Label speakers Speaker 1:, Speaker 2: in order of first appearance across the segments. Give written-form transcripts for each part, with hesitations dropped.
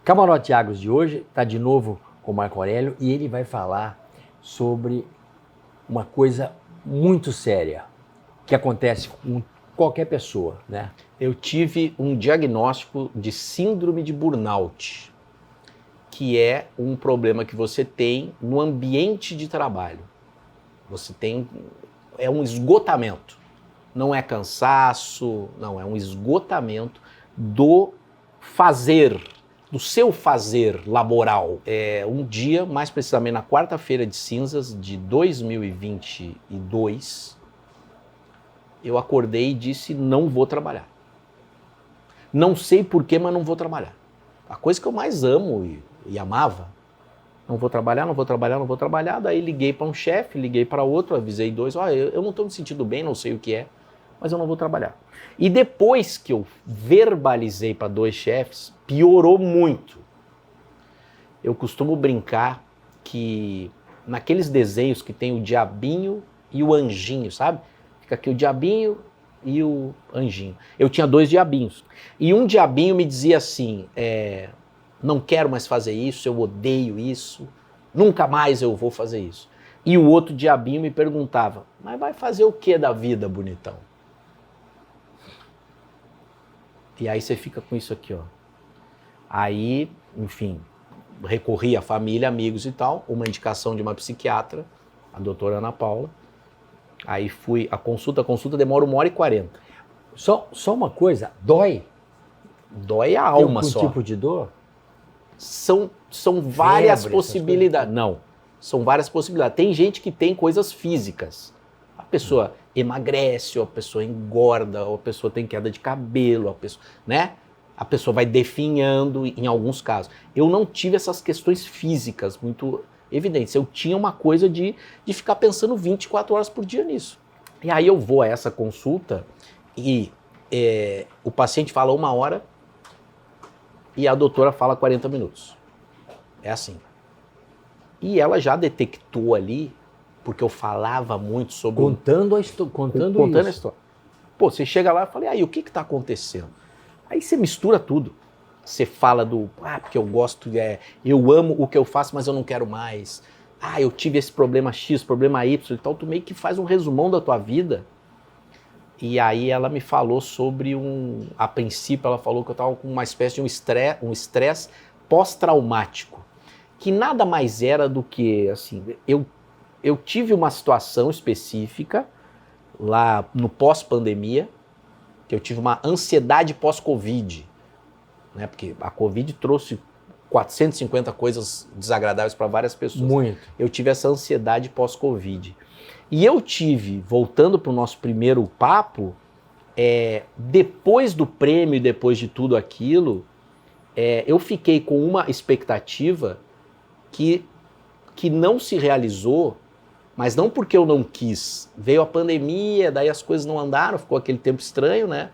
Speaker 1: Camarote Agros de hoje está de novo com o Marco Aurélio e ele vai falar sobre uma coisa muito séria que acontece com qualquer pessoa, né?
Speaker 2: Eu tive um diagnóstico de síndrome de burnout, que é um problema que você tem no ambiente de trabalho. Você tem, é um esgotamento, não é cansaço, não, é um esgotamento do fazer, do seu fazer laboral. Um dia, mais precisamente na quarta-feira de cinzas de 2022, eu acordei e disse, não vou trabalhar. Não sei porquê, mas não vou trabalhar. A coisa que eu mais amo e amava, não vou trabalhar, não vou trabalhar, não vou trabalhar. Daí liguei para um chefe, liguei para outro, avisei dois, eu não estou me sentindo bem, não sei o que é, mas eu não vou trabalhar. E depois que eu verbalizei para dois chefes, piorou muito. Eu costumo brincar que naqueles desenhos que tem o diabinho e o anjinho, sabe? Fica aqui o diabinho e o anjinho. Eu tinha dois diabinhos. E um diabinho me dizia assim, não quero mais fazer isso, eu odeio isso, nunca mais eu vou fazer isso. E o outro diabinho me perguntava, mas vai fazer o que da vida, bonitão? E aí você fica com isso aqui, ó. Aí, enfim, recorri à família, amigos e tal, uma indicação de uma psiquiatra, a doutora Ana Paula. Aí fui, a consulta demora 1h40.
Speaker 1: Só uma coisa, dói?
Speaker 2: Dói a alma só.
Speaker 1: Tem algum tipo de dor?
Speaker 2: São várias
Speaker 1: Febre,
Speaker 2: possibilidades. Não, são várias possibilidades. Tem gente que tem coisas físicas. A pessoa emagrece, ou a pessoa engorda, ou a pessoa tem queda de cabelo, a pessoa, né? A pessoa vai definhando em alguns casos. Eu não tive essas questões físicas muito evidentes. Eu tinha uma coisa de ficar pensando 24 horas por dia nisso. E aí eu vou a essa consulta e o paciente fala 1 hora e a doutora fala 40 minutos. É assim. E ela já detectou ali, porque eu falava muito sobre...
Speaker 1: Contando a história.
Speaker 2: Contando a história. Pô, você chega lá e fala, e aí, o que está acontecendo? Aí você mistura tudo. Você fala porque eu gosto, eu amo o que eu faço, mas eu não quero mais. Eu tive esse problema X, problema Y e tal. Tu meio que faz um resumão da tua vida. E aí ela me falou sobre a princípio ela falou que eu estava com uma espécie de um estresse pós-traumático. Que nada mais era do que, assim, eu tive uma situação específica lá no pós-pandemia, que eu tive uma ansiedade pós-Covid, né? Porque a Covid trouxe 450 coisas desagradáveis para várias pessoas.
Speaker 1: Muito.
Speaker 2: Eu tive essa ansiedade pós-Covid. E eu tive, voltando para o nosso primeiro papo, depois do prêmio, depois de tudo aquilo, eu fiquei com uma expectativa que não se realizou, mas não porque eu não quis. Veio a pandemia, daí as coisas não andaram, ficou aquele tempo estranho, né?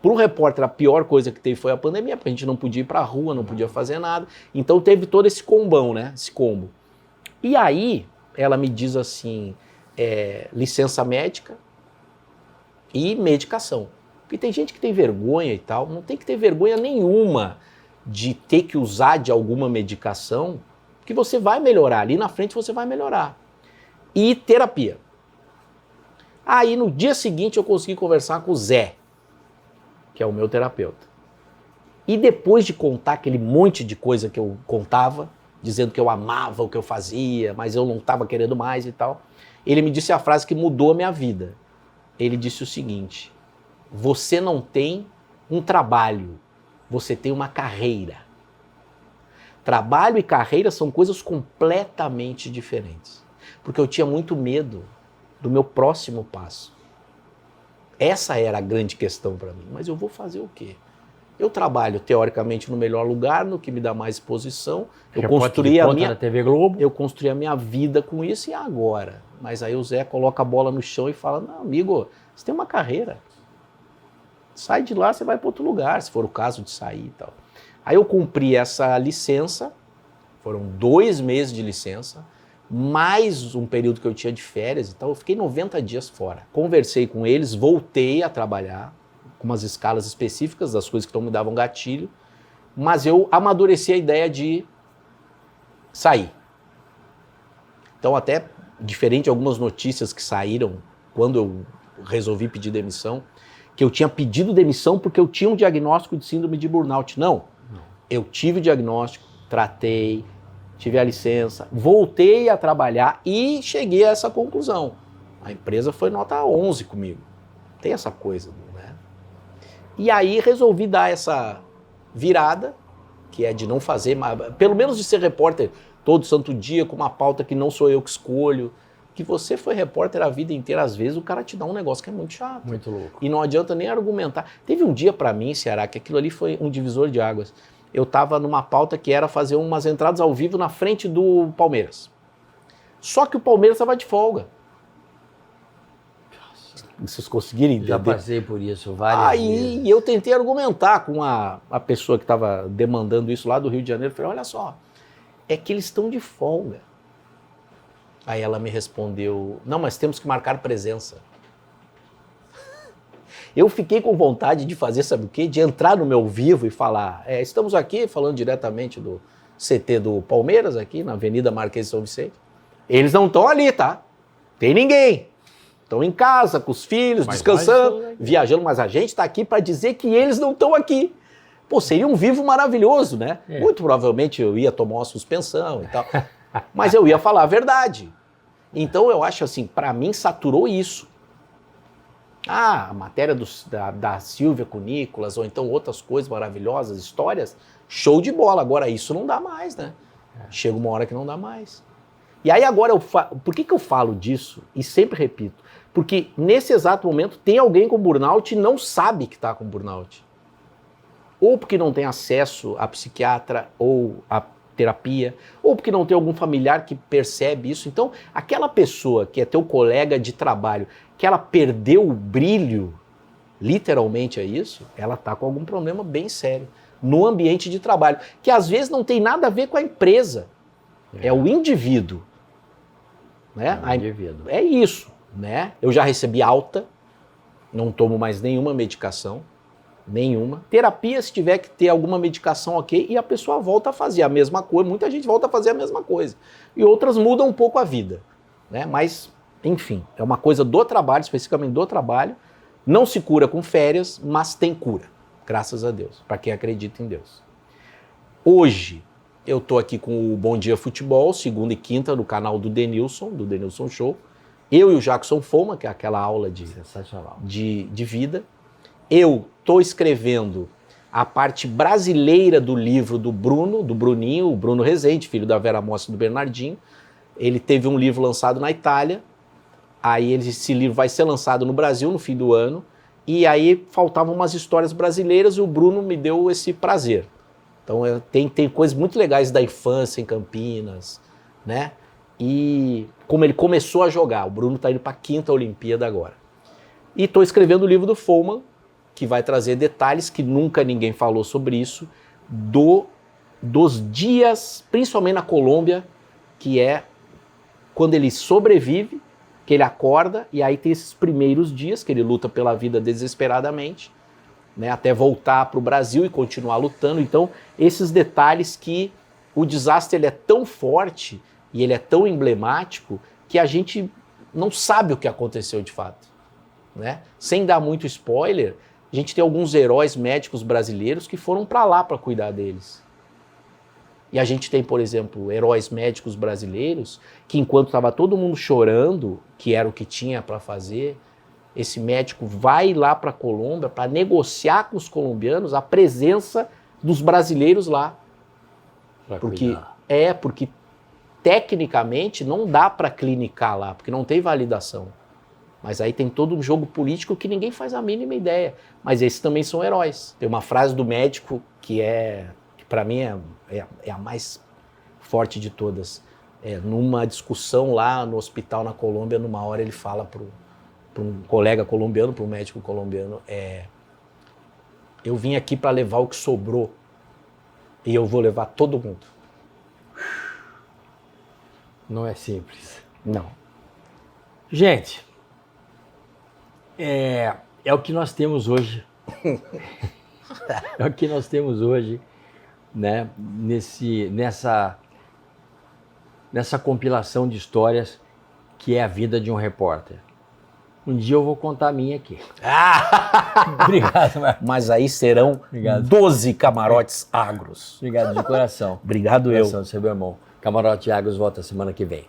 Speaker 2: Para o repórter, a pior coisa que teve foi a pandemia, porque a gente não podia ir para a rua, não podia fazer nada. Então teve todo esse combão, né? Esse combo. E aí, ela me diz assim, licença médica e medicação. Porque tem gente que tem vergonha e tal, não tem que ter vergonha nenhuma de ter que usar de alguma medicação, que você vai melhorar, ali na frente você vai melhorar. E terapia. Aí no dia seguinte eu consegui conversar com o Zé, que é o meu terapeuta. E depois de contar aquele monte de coisa que eu contava, dizendo que eu amava o que eu fazia, mas eu não estava querendo mais e tal, ele me disse a frase que mudou a minha vida. Ele disse o seguinte, você não tem um trabalho, você tem uma carreira. Trabalho e carreira são coisas completamente diferentes. Porque eu tinha muito medo do meu próximo passo. Essa era a grande questão para mim. Mas eu vou fazer o quê? Eu trabalho, teoricamente, no melhor lugar, no que me dá mais exposição. Eu construí
Speaker 1: na TV Globo.
Speaker 2: Eu construí a minha vida com isso e agora? Mas aí o Zé coloca a bola no chão e fala, não, amigo, você tem uma carreira. Sai de lá, você vai para outro lugar, se for o caso de sair e tal. Aí eu cumpri essa licença, foram 2 meses de licença, mais um período que eu tinha de férias e tal, eu fiquei 90 dias fora. Conversei com eles, voltei a trabalhar com umas escalas específicas das coisas que me davam gatilho mas eu amadureci a ideia de sair. Então, até diferente de algumas notícias que saíram quando eu resolvi pedir demissão, que eu tinha pedido demissão porque eu tinha um diagnóstico de síndrome de burnout. Não. Eu tive o diagnóstico, tratei, tive a licença, voltei a trabalhar e cheguei a essa conclusão. A empresa foi nota 11 comigo. Tem essa coisa, né? E aí resolvi dar essa virada, que é de não fazer, pelo menos de ser repórter todo santo dia, com uma pauta que não sou eu que escolho, que você foi repórter a vida inteira, às vezes o cara te dá um negócio que é muito chato.
Speaker 1: Muito louco.
Speaker 2: E não adianta nem argumentar. Teve um dia pra mim, Ceará, que aquilo ali foi um divisor de águas. Eu tava numa pauta que era fazer umas entradas ao vivo na frente do Palmeiras. Só que o Palmeiras estava de folga. Vocês conseguiram entender?
Speaker 1: Já passei por isso várias vezes.
Speaker 2: Aí eu tentei argumentar com a pessoa que estava demandando isso lá do Rio de Janeiro. Falei, olha só, é que eles estão de folga. Aí ela me respondeu, não, mas temos que marcar presença. Eu fiquei com vontade de fazer, sabe o quê? De entrar no meu ao vivo e falar, estamos aqui falando diretamente do CT do Palmeiras, aqui na Avenida Marquês de São Vicente. Eles não estão ali, tá? Tem ninguém. Estão em casa, com os filhos, mas descansando, viajando, mas a gente está aqui para dizer que eles não estão aqui. Pô, seria um vivo maravilhoso, né? É. Muito provavelmente eu ia tomar uma suspensão e tal, mas eu ia falar a verdade. Então eu acho assim, para mim saturou isso. Ah, a matéria da Silvia com o Nicolas, ou então outras coisas maravilhosas, histórias, show de bola. Agora isso não dá mais, né? Chega uma hora que não dá mais. E aí agora, por que eu falo disso? E sempre repito, porque nesse exato momento tem alguém com burnout e não sabe que está com burnout. Ou porque não tem acesso a psiquiatra ou a terapia, ou porque não tem algum familiar que percebe isso. Então, aquela pessoa que é teu colega de trabalho, que ela perdeu o brilho, literalmente é isso, ela está com algum problema bem sério no ambiente de trabalho, que às vezes não tem nada a ver com a empresa, é o indivíduo. Né? É isso, né? Eu já recebi alta, não tomo mais nenhuma medicação, nenhuma. Terapia, se tiver que ter alguma medicação, ok, e a pessoa volta a fazer a mesma coisa, muita gente volta a fazer a mesma coisa. E outras mudam um pouco a vida, né? Mas, enfim, é uma coisa do trabalho, especificamente do trabalho, não se cura com férias, mas tem cura, graças a Deus, para quem acredita em Deus. Hoje, eu tô aqui com o Bom Dia Futebol, segunda e quinta, no canal do Denilson Show. Eu e o Jackson Foma, que é aquela aula de vida. Eu tô escrevendo a parte brasileira do livro do Bruninho, o Bruno Rezende, filho da Vera Mossa e do Bernardinho. Ele teve um livro lançado na Itália, aí esse livro vai ser lançado no Brasil no fim do ano, e aí faltavam umas histórias brasileiras e o Bruno me deu esse prazer. Então tem coisas muito legais da infância em Campinas, né? E como ele começou a jogar, o Bruno está indo para a 5ª Olimpíada agora. E estou escrevendo o livro do Foman, que vai trazer detalhes que nunca ninguém falou sobre isso, dos dias, principalmente na Colômbia, que é quando ele sobrevive, que ele acorda, e aí tem esses primeiros dias que ele luta pela vida desesperadamente, né, até voltar para o Brasil e continuar lutando. Então, esses detalhes que o desastre ele é tão forte e ele é tão emblemático que a gente não sabe o que aconteceu de fato. Né? Sem dar muito spoiler, a gente tem alguns heróis médicos brasileiros que foram para lá para cuidar deles. E a gente tem, por exemplo, heróis médicos brasileiros que enquanto estava todo mundo chorando, que era o que tinha para fazer, esse médico vai lá para a Colômbia para negociar com os colombianos a presença dos brasileiros lá. Porque tecnicamente não dá para clinicar lá, porque não tem validação. Mas aí tem todo um jogo político que ninguém faz a mínima ideia. Mas esses também são heróis. Tem uma frase do médico que para mim é a mais forte de todas. Numa discussão lá no hospital na Colômbia, numa hora ele fala para um colega colombiano, para um médico colombiano, eu vim aqui para levar o que sobrou e eu vou levar todo mundo.
Speaker 1: Não é simples.
Speaker 2: Não.
Speaker 1: Gente, é o que nós temos hoje. É o que nós temos hoje né, nessa compilação de histórias que é a vida de um repórter. Um dia eu vou contar a minha aqui. Obrigado, Marcos.
Speaker 2: Mas aí serão 12 camarotes agros.
Speaker 1: Obrigado de coração.
Speaker 2: Obrigado eu.
Speaker 1: Seu irmão. Camarote Agros volta semana que vem.